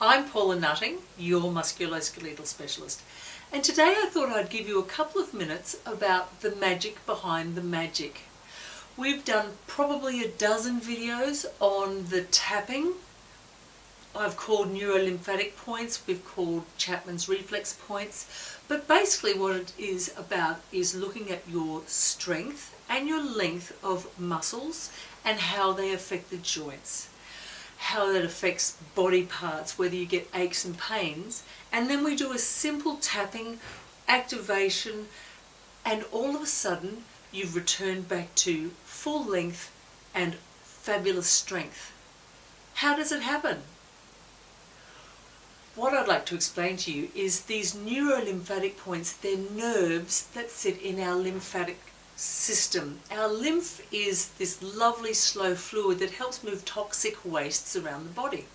I'm Paula Nutting, your musculoskeletal specialist, and today I thought I'd give you a couple of minutes about the magic behind the magic. We've done probably a dozen videos on the tapping. I've called Neuro Lymphatic Points, we've called Chapmans Reflex Points, but basically what it is about is looking at your strength and your length of muscles and how they affect the joints, how that affects body parts, whether you get aches and pains, and then we do a simple tapping activation and all of a sudden you've returned back to full length and fabulous strength. How does it happen? What I'd like to explain to you is these neurolymphatic points, they're nerves that sit in our lymphatic system. Our lymph is this lovely slow fluid that helps move toxic wastes around the body.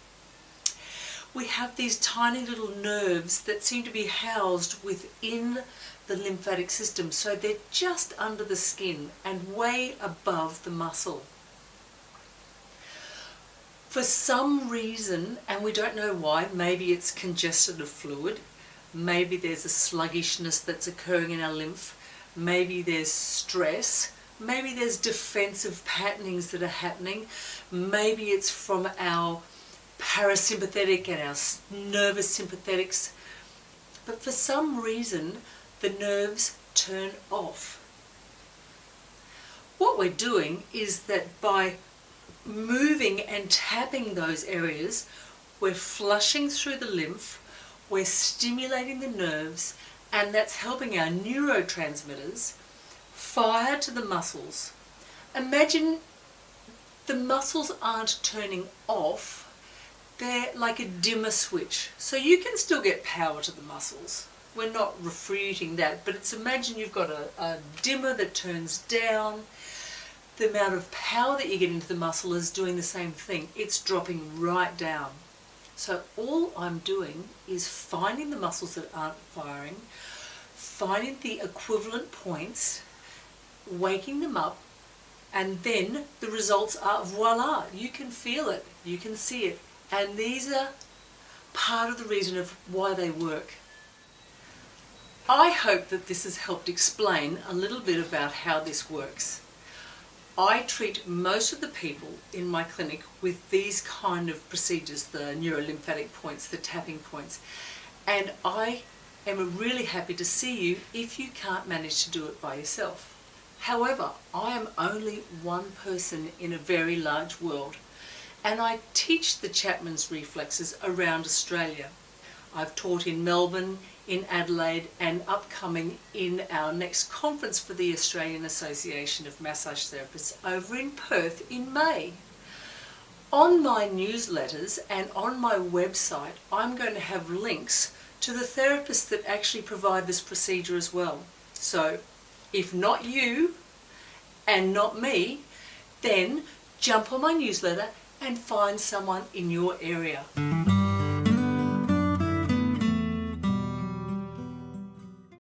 We have these tiny little nerves that seem to be housed within the lymphatic system, so they're just under the skin and way above the muscle. For some reason, and we don't know why, maybe it's congested fluid, maybe there's a sluggishness that's occurring in our lymph, maybe there's stress, maybe there's defensive patternings that are happening, maybe it's from our parasympathetic and our nervous sympathetics, but for some reason the nerves turn off. What we're doing is that by moving and tapping those areas, we're flushing through the lymph, we're stimulating the nerves, and that's helping our neurotransmitters fire to the muscles. Imagine the muscles aren't turning off, they're like a dimmer switch. So you can still get power to the muscles. We're not refuting that, but imagine you've got a dimmer that turns down. The amount of power that you get into the muscle is doing the same thing. It's dropping right down. So all I'm doing is finding the muscles that aren't firing, finding the equivalent points, waking them up, and then the results are voila. You can feel it, you can see it, and these are part of the reason of why they work. I hope that this has helped explain a little bit about how this works. I treat most of the people in my clinic with these kind of procedures, the neurolymphatic points, the tapping points, and I am really happy to see you if you can't manage to do it by yourself. However, I am only one person in a very large world, and I teach the Chapmans Reflexes around Australia. I've taught in Melbourne, in Adelaide, and upcoming in our next conference for the Australian Association of Massage Therapists over in Perth in May. On my newsletters and on my website, I'm going to have links to the therapists that actually provide this procedure as well. So if not you and not me, then jump on my newsletter and find someone in your area.